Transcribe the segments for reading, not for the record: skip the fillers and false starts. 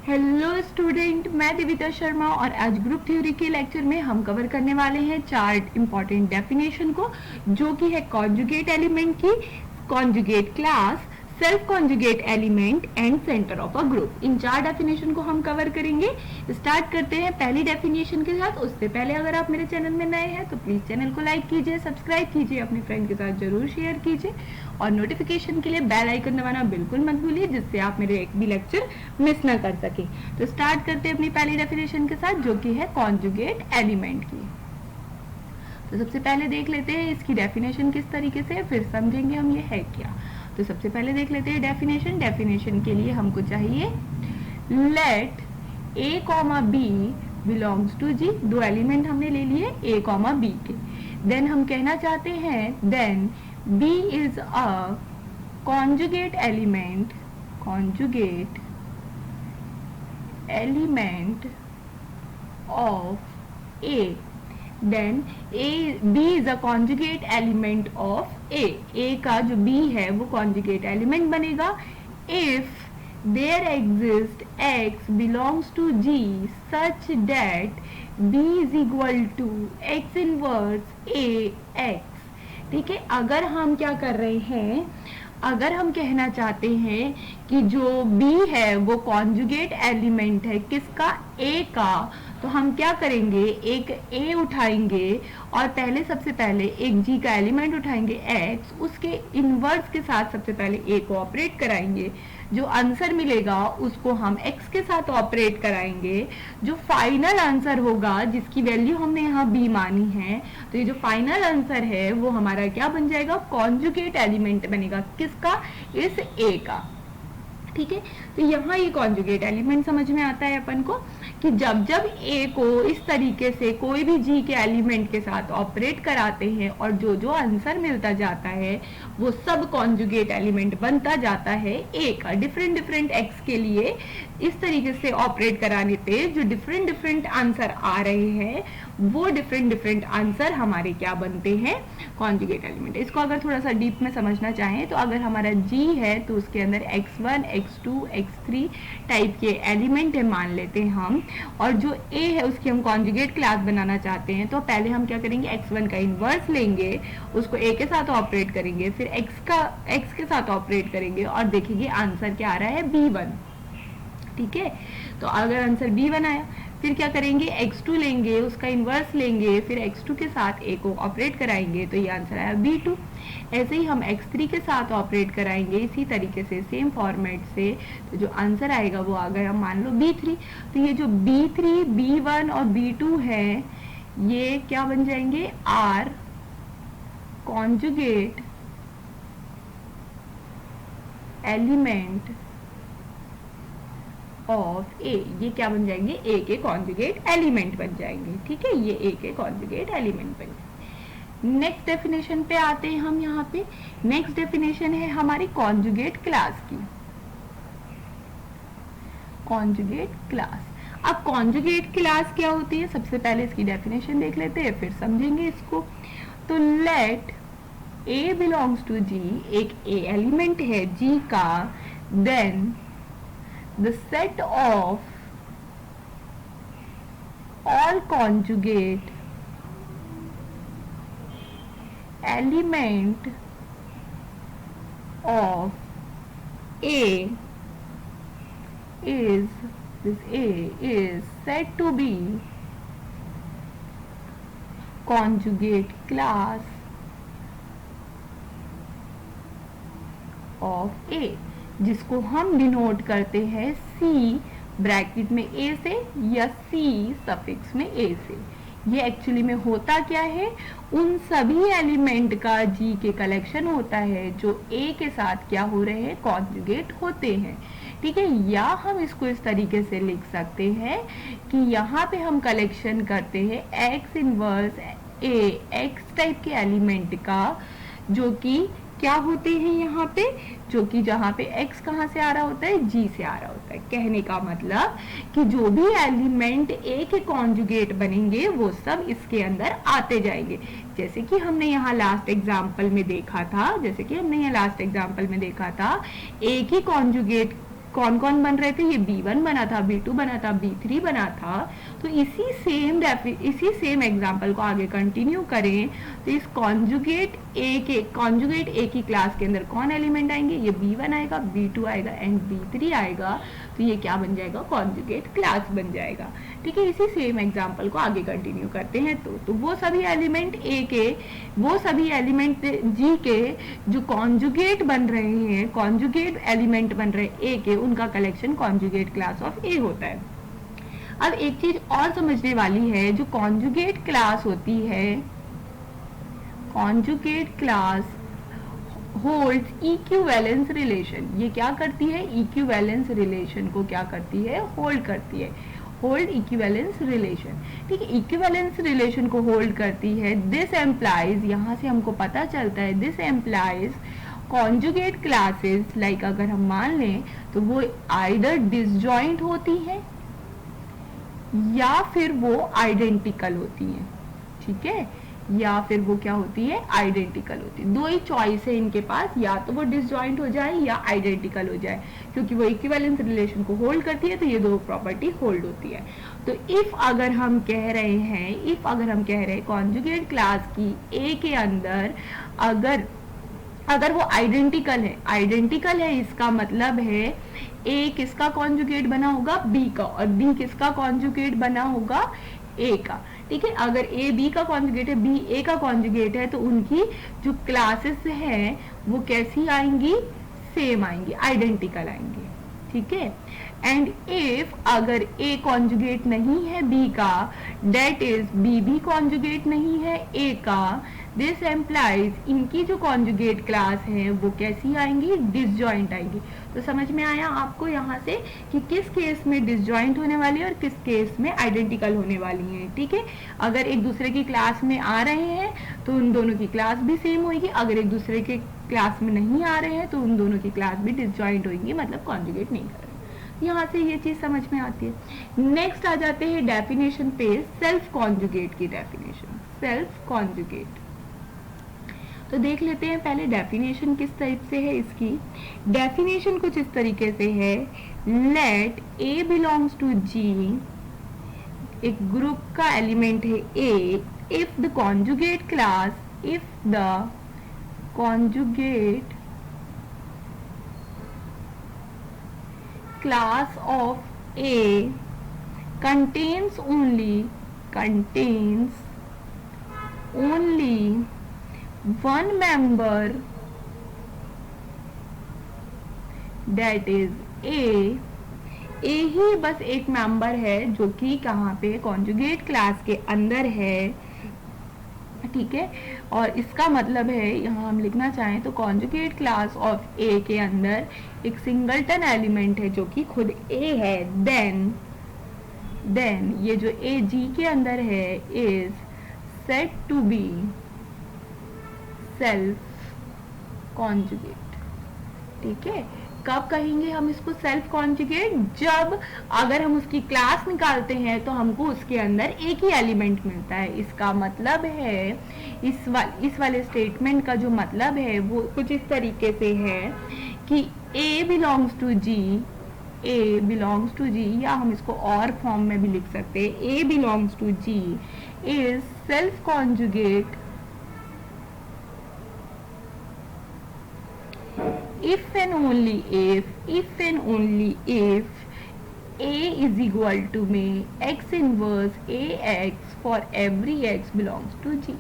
Hello student, मैं देविता शर्मा और आज ग्रुप थ्योरी के लेक्चर में हम कवर करने वाले हैं 4 इंपॉर्टेंट डेफिनेशन को, जो कि है कॉन्जुगेट एलिमेंट की, conjugate class, self conjugate element and centre of a group. In 4 definition को हम कवर करेंगे। स्टार्ट करते हैं पहली डेफिनेशन के साथ। उससे पहले अगर आप मेरे चैनल में नए हैं तो प्लीज चैनल को लाइक कीजिए, सब्सक्राइब कीजिए, अपने फ्रेंड के साथ जरूर शेयर कीजिए और नोटिफिकेशन के लिए बेल आइकन दबाना बिल्कुल मत भूलिए, जिससे आप मेरे एक भी लेक्चर मिस ना कर सके। तो स्टार्ट करते हैं अपनी पहली डेफिनेशन के साथ, जो कि है कॉन्जुगेट एलिमेंट की। तो सबसे पहले देख लेते हैं इसकी डेफिनेशन किस तरीके से, फिर समझेंगे हम ये है क्या। तो सबसे पहले देख लेते हैं डेफिनेशन। डेफिनेशन के लिए हमको चाहिए let a comma B belongs to G. 2 element हमने ले लिए a कॉमा बी के। देन हम कहना चाहते हैं then b is a conjugate element, conjugate element of a। Then b is a conjugate element of a का जो b है वो कॉन्जुगेट एलिमेंट बनेगा if there exist x belongs to g such that b is equal to x inverse a x। ठीक है, अगर हम क्या कर रहे हैं, अगर हम कहना चाहते हैं कि जो b है वो कॉन्जुगेट एलिमेंट है किसका, a का, तो हम क्या करेंगे, एक a उठाएंगे और पहले सबसे पहले एक g का एलिमेंट उठाएंगे x, उसके इनवर्स के साथ सबसे पहले a को ऑपरेट कराएंगे। जो आंसर मिलेगा उसको हम x के साथ ऑपरेट कराएंगे। जो फाइनल आंसर होगा, जिसकी वैल्यू हमने यहाँ b मानी है, तो ये जो फाइनल आंसर है वो हमारा क्या बन जाएगा, कॉन्जुगेट एलिमेंट बनेगा किसका, इस a का। ठीक है, तो यहाँ ये कॉन्जुगेट एलिमेंट समझ में आता है अपन को कि जब जब a को इस तरीके से कोई भी g के एलिमेंट के साथ ऑपरेट कराते हैं और जो जो आंसर मिलता जाता है वो सब कॉन्जुगेट एलिमेंट बनता जाता है a का। डिफरेंट डिफरेंट x के लिए इस तरीके से ऑपरेट कराने पे जो डिफरेंट डिफरेंट आंसर आ रहे हैं वो डिफरेंट डिफरेंट आंसर हमारे क्या बनते हैं, कॉन्जुगेट एलिमेंट। इसको अगर थोड़ा सा डीप में समझना चाहें तो अगर हमारा g है तो उसके अंदर x1, x2, x3 टाइप के एलिमेंट है मान लेते हैं हम, और जो a है उसकी हम कॉन्जुगेट क्लास बनाना चाहते हैं, तो पहले हम क्या करेंगे, x1 का इनवर्स लेंगे, उसको a के साथ ऑपरेट करेंगे, फिर x के साथ ऑपरेट करेंगे और देखेंगे आंसर क्या आ रहा है, b1। ठीक है, तो अगर आंसर b1 आया फिर क्या करेंगे, x2 लेंगे, उसका इनवर्स लेंगे, फिर x2 के साथ a को ऑपरेट कराएंगे, तो ये आंसर आया b2। ऐसे ही हम x3 के साथ ऑपरेट कराएंगे इसी तरीके से, सेम फॉर्मेट से, तो जो आंसर आएगा वो आ गया मान लो b3। तो ये जो b3, b1 और b2 है ये क्या बन जाएंगे, r conjugate element of a। ये क्या बन जाएंगे, a के कॉन्जुगेट एलिमेंट बन जाएंगे। ठीक है, ये a के कॉन्जुगेट एलिमेंट बन जाएंगे। नेक्स्ट डेफिनेशन पे आते हैं हम। यहाँ पे नेक्स्ट डेफिनेशन है हमारी कॉन्जुगेट क्लास की, कॉन्जुगेट क्लास। अब कॉन्जुगेट क्लास क्या होती है, सबसे पहले इसकी डेफिनेशन देख लेते हैं फिर समझेंगे इसको। तो let a belongs to g, एक a एलिमेंट है g का, then the set of all conjugate element of a is, this a is said to be conjugate class of a, जिसको हम डिनोट करते हैं c ब्रैकेट में a से या c सफिक्स में a से। ये एक्चुअली में होता क्या है, उन सभी एलिमेंट का g के कलेक्शन होता है जो a के साथ क्या हो रहे हैं, कॉन्जुगेट होते हैं। ठीक है, या हम इसको इस तरीके से लिख सकते हैं कि यहाँ पे हम कलेक्शन करते हैं x inverse a, x type के एलिमेंट का, जो कि क्या होते हैं यहाँ पे, जो कि जहाँ पे x कहाँ से आ रहा होता है, g से आ रहा होता है। कहने का मतलब कि जो भी एलिमेंट a के कॉन्जुगेट बनेंगे वो सब इसके अंदर आते जाएंगे। जैसे कि हमने यहाँ लास्ट एग्जाम्पल में देखा था, एक ही कॉन्जुगेट कौन कौन बन रहे थे, ये B1 बना था, B2 बना था, B3 बना था। तो इसी सेम एग्जांपल को आगे कंटिन्यू करें तो इस कॉन्जुगेट ए की क्लास के अंदर कौन एलिमेंट आएंगे, ये B1 आएगा, B2 आएगा एंड B3 आएगा। तो ये क्या बन जाएगा, कॉन्जुगेट क्लास बन जाएगा। ठीक है, इसी सेम एग्जांपल को आगे कंटिन्यू करते हैं। तो वो सभी एलिमेंट जी के जो कॉन्जुगेट बन रहे हैं, कॉन्जुगेट एलिमेंट बन रहे हैं ए के, उनका कलेक्शन कॉन्जुगेट क्लास ऑफ ए होता है। अब एक चीज और समझने वाली है, जो कॉन्जुगेट क्लास होती है, conjugate class holds equivalence relation. ये क्या करती है, इक्विवेलेंस रिलेशन को क्या करती है, होल्ड करती है, होल्ड इक्विवेलेंस रिलेशन। ठीक है, इक्विवेलेंस रिलेशन को होल्ड करती है। दिस एम्प्लाइज, यहाँ से हमको पता चलता है, this implies conjugate classes, like अगर हम मान लें तो वो आइदर डिसजॉइंट होती हैं या फिर वो आइडेंटिकल होती हैं। ठीक है, या फिर वो क्या होती है, आइडेंटिकल होती है। दो ही चॉइस है इनके पास, या तो वो डिसजॉइंट हो जाए या आइडेंटिकल हो जाए, क्योंकि वो इक्विवेलेंस रिलेशन को होल्ड करती है, तो ये दो प्रॉपर्टी होल्ड होती है। तो इफ अगर हम कह रहे हैं कॉन्जुगेट क्लास की ए के अंदर अगर वो आइडेंटिकल है, इसका मतलब है ए किसका कॉन्जुगेट बना होगा, बी का, और बी किसका कॉन्जुगेट बना होगा, ए का। ठीक है, अगर ए बी का कॉन्जुगेट है, बी ए का कॉन्जुगेट है, तो उनकी जो क्लासेस हैं वो कैसी आएंगी, सेम आएंगी, आइडेंटिकल आएंगी। ठीक है, एंड इफ अगर ए कॉन्जुगेट नहीं है बी का, डेट इज बी भी कॉन्जुगेट नहीं है ए का, दिस एम्प्लाइज इनकी जो कॉन्जुगेट क्लास है वो कैसी आएंगी, डिसजॉइंट आएंगी। तो समझ में आया आपको यहाँ से कि किस केस में डिसजॉइंट होने वाली है और किस केस में आइडेंटिकल होने वाली है। ठीक है, अगर एक दूसरे की क्लास में आ रहे हैं तो उन दोनों की क्लास भी सेम होगी, अगर एक दूसरे के क्लास में नहीं आ रहे हैं तो उन दोनों की क्लास भी डिसजॉइंट होगी, मतलब कॉन्जुगेट नहीं कर रहे। यहाँ से ये चीज समझ में आती है। नेक्स्ट आ जाते हैं डेफिनेशन पे, सेल्फ कॉन्जुगेट की डेफिनेशन। सेल्फ कॉन्जुगेट तो देख लेते हैं पहले डेफिनेशन किस टाइप से है इसकी। डेफिनेशन कुछ इस तरीके से है, let A belongs to G, एक ग्रुप का एलिमेंट है A, if the conjugate class of A contains only one member, that is A ही बस एक मेंबर है जो कि कहाँ पे, कॉन्जुगेट क्लास के अंदर है। ठीक है, और इसका मतलब है यहाँ हम लिखना चाहें तो कॉन्जुगेट क्लास ऑफ ए के अंदर एक सिंगलटन एलिमेंट है जो कि खुद ए है, देन ये जो ए जी के अंदर है is set to be self conjugate. ठीक है, कब कहेंगे हम इसको सेल्फ कॉन्जुगेट, जब अगर हम उसकी क्लास निकालते हैं तो हमको उसके अंदर एक ही एलिमेंट मिलता है। इसका मतलब है इस वाले स्टेटमेंट का जो मतलब है वो कुछ इस तरीके से है कि A belongs to G, या हम इसको और फॉर्म में भी लिख सकते हैं, A belongs to G is self conjugate if and only if A is equal to में x inverse AX for every x belongs to G।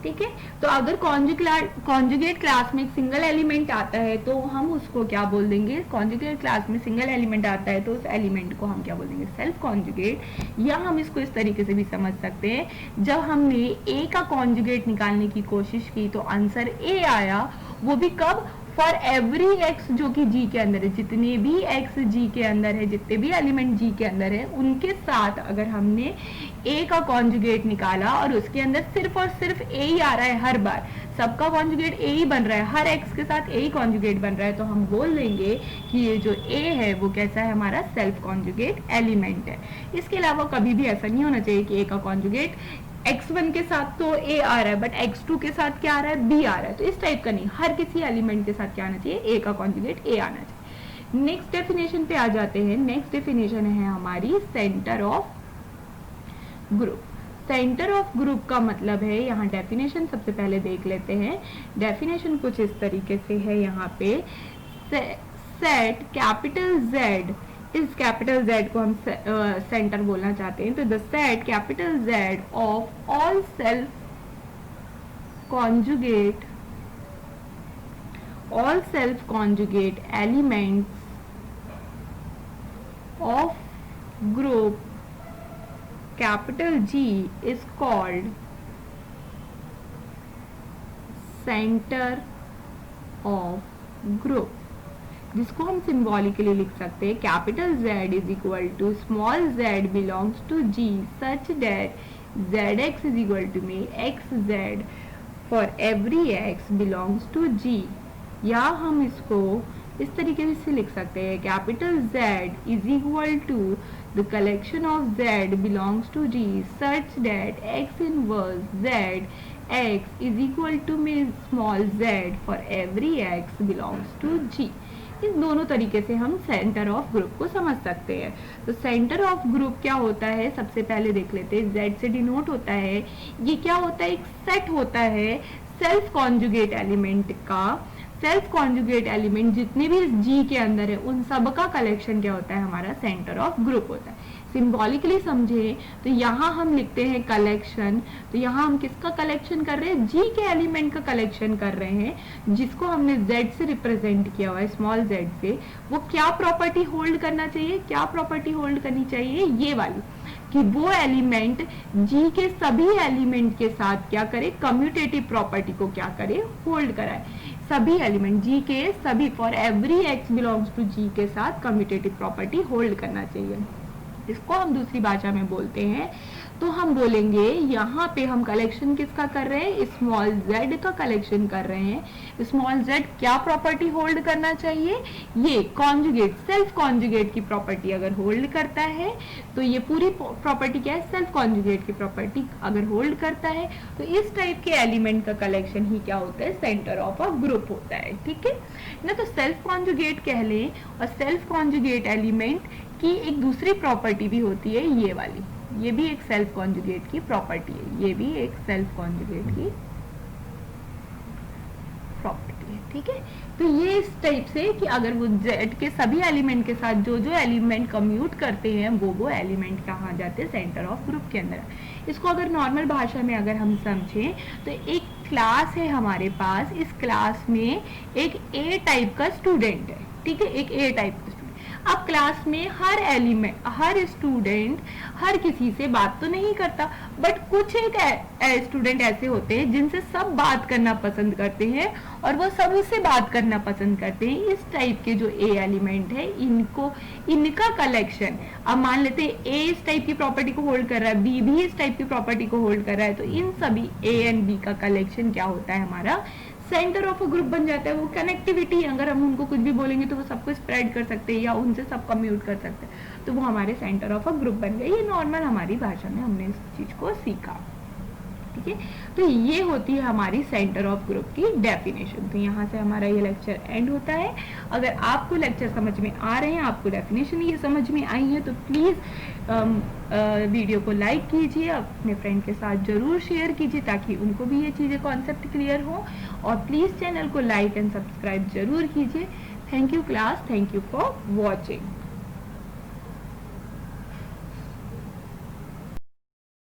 ठीक है, तो अगर कॉन्जुगेट क्लास में एक सिंगल एलिमेंट आता है तो हम उसको क्या बोल देंगे, कॉन्जुगेट क्लास में सिंगल एलिमेंट आता है तो उस एलिमेंट को हम क्या बोल देंगे, सेल्फ कॉन्जुगेट। या हम इसको इस तरीके से भी समझ सकते हैं, जब हमने ए का कॉन्जुगेट निकालने की कोशिश की तो आंसर ए आया, वो भी कब, फॉर एवरी एक्स जो कि जी के अंदर है, जितने भी एक्स जी के अंदर है, जितने भी एलिमेंट जी के अंदर है उनके साथ अगर हमने ए का कॉन्जुगेट निकाला और उसके अंदर सिर्फ और सिर्फ ए ही आ रहा है, हर बार सबका कॉन्जुगेट ए ही बन रहा है, हर एक्स के साथ ए ही कॉन्जुगेट बन रहा है, तो हम बोल देंगे कि ये जो ए है वो कैसा है, हमारा सेल्फ कॉन्जुगेट एलिमेंट है। इसके अलावा कभी भी ऐसा नहीं होना चाहिए कि ए का कॉन्जुगेट x1 के साथ तो a आ रहा है बट x2 के साथ क्या आ रहा है, b आ रहा है, तो इस टाइप का नहीं, हर किसी एलिमेंट के साथ क्या आना चाहिए, a का कॉन्जुगेट a आना चाहिए। नेक्स्ट डेफिनेशन पे आ जाते हैं। नेक्स्ट डेफिनेशन है हमारी centre of group. Centre of group का मतलब है, यहाँ डेफिनेशन सबसे पहले देख लेते हैं। डेफिनेशन कुछ इस तरीके से है यहाँ पे, सेट कैपिटल Z, इस कैपिटल Z को हम सेंटर बोलना चाहते हैं, तो the set capital Z of all self conjugate elements of group capital G is called center of group, जिसको हम सिंबॉलिकली लिख सकते हैं capital Z is equal to small z belongs to G such that zx is equal to में xz for every x belongs to G। या हम इसको इस तरीके से लिख सकते हैं capital Z is equal to the collection of Z belongs to G such that x inverse Z x is equal to में small z for every x belongs to G। इस दोनों तरीके से हम सेंटर ऑफ ग्रुप को समझ सकते हैं। तो सेंटर ऑफ ग्रुप क्या होता है, सबसे पहले देख लेते हैं। Z से डिनोट होता है, ये क्या होता है, एक सेट होता है सेल्फ कॉन्जुगेट एलिमेंट का। सेल्फ कॉन्जुगेट एलिमेंट जितने भी इस G के अंदर है उन सब का कलेक्शन क्या होता है, हमारा सेंटर ऑफ ग्रुप होता है। सिंबॉलिकली समझे तो यहाँ हम लिखते हैं कलेक्शन, तो यहाँ हम किसका कलेक्शन कर रहे हैं, G के एलिमेंट का कलेक्शन कर रहे हैं, जिसको हमने Z से रिप्रेजेंट किया हुआ है, स्मॉल z से। वो क्या प्रॉपर्टी होल्ड करना चाहिए, क्या प्रॉपर्टी होल्ड करनी चाहिए, ये वाली, कि वो एलिमेंट G के सभी एलिमेंट के साथ क्या करे, कम्यूटेटिव प्रॉपर्टी को क्या करे, होल्ड कराए। सभी एलिमेंट G के सभी, for every x belongs to G के साथ कम्यूटेटिव प्रॉपर्टी होल्ड करना चाहिए। इसको हम दूसरी भाषा में बोलते हैं, तो हम बोलेंगे यहाँ पे हम कलेक्शन किसका कर रहे हैं, स्मॉल z का कलेक्शन कर रहे हैं। स्मॉल z क्या प्रॉपर्टी होल्ड करना चाहिए, ये कॉन्जुगेट, सेल्फ कॉन्जुगेट की प्रॉपर्टी अगर होल्ड करता है तो ये पूरी प्रॉपर्टी क्या है, सेल्फ कॉन्जुगेट की प्रॉपर्टी अगर होल्ड करता है तो इस टाइप के एलिमेंट का कलेक्शन ही क्या होता है, सेंटर ऑफ अ ग्रुप होता है। ठीक है ना, तो सेल्फ कॉन्जुगेट कह लें, और सेल्फ कॉन्जुगेट एलिमेंट की एक दूसरी प्रॉपर्टी भी होती है ये वाली, ये भी एक सेल्फ कॉन्जुगेट की प्रॉपर्टी है, ये भी एक सेल्फ कॉन्जुगेट की प्रॉपर्टी है। ठीक है, तो ये इस टाइप से कि अगर वो Z के सभी एलिमेंट के साथ जो जो एलिमेंट कम्यूट करते हैं वो एलिमेंट कहाँ जाते हैं, सेंटर ऑफ ग्रुप के अंदर। इसको अगर नॉर्मल भाषा में अगर हम समझें तो एक क्लास है हमारे पास, इस क्लास में एक A टाइप का स्टूडेंट है। ठीक है, एक A टाइप का। अब क्लास में हर एलिमेंट, हर स्टूडेंट हर किसी से बात तो नहीं करता, बट कुछ एक स्टूडेंट ऐसे होते हैं जिनसे सब बात करना पसंद करते हैं और वो सबसे बात करना पसंद करते हैं। इस टाइप के जो A एलिमेंट है, इनको, इनका कलेक्शन, अब मान लेते हैं A इस टाइप की प्रॉपर्टी को होल्ड कर रहा है, B भी इस टाइप की प्रॉपर्टी को होल्ड कर रहा है, तो इन सभी A एंड B का कलेक्शन क्या होता है, हमारा सेंटर ऑफ अ ग्रुप बन जाता है। वो कनेक्टिविटी, अगर हम उनको कुछ भी बोलेंगे तो वो सबको स्प्रेड कर सकते हैं या उनसे सब कम्यूट कर सकते हैं, तो वो हमारे सेंटर ऑफ अ ग्रुप बन गए। ये नॉर्मल हमारी भाषा में हमने इस चीज को सीखा। ठीक है, तो ये होती है हमारी सेंटर ऑफ ग्रुप की डेफिनेशन। तो यहाँ से हमारा ये लेक्चर एंड होता है। अगर आपको लेक्चर समझ में आ रहे हैं, आपको डेफिनेशन ये समझ में आई है, तो प्लीज वीडियो को लाइक कीजिए, अपने फ्रेंड के साथ जरूर शेयर कीजिए ताकि उनको भी ये चीजें कॉन्सेप्ट क्लियर हो, और प्लीज चैनल को लाइक एंड सब्सक्राइब जरूर कीजिए। Thank you class, thank you for watching.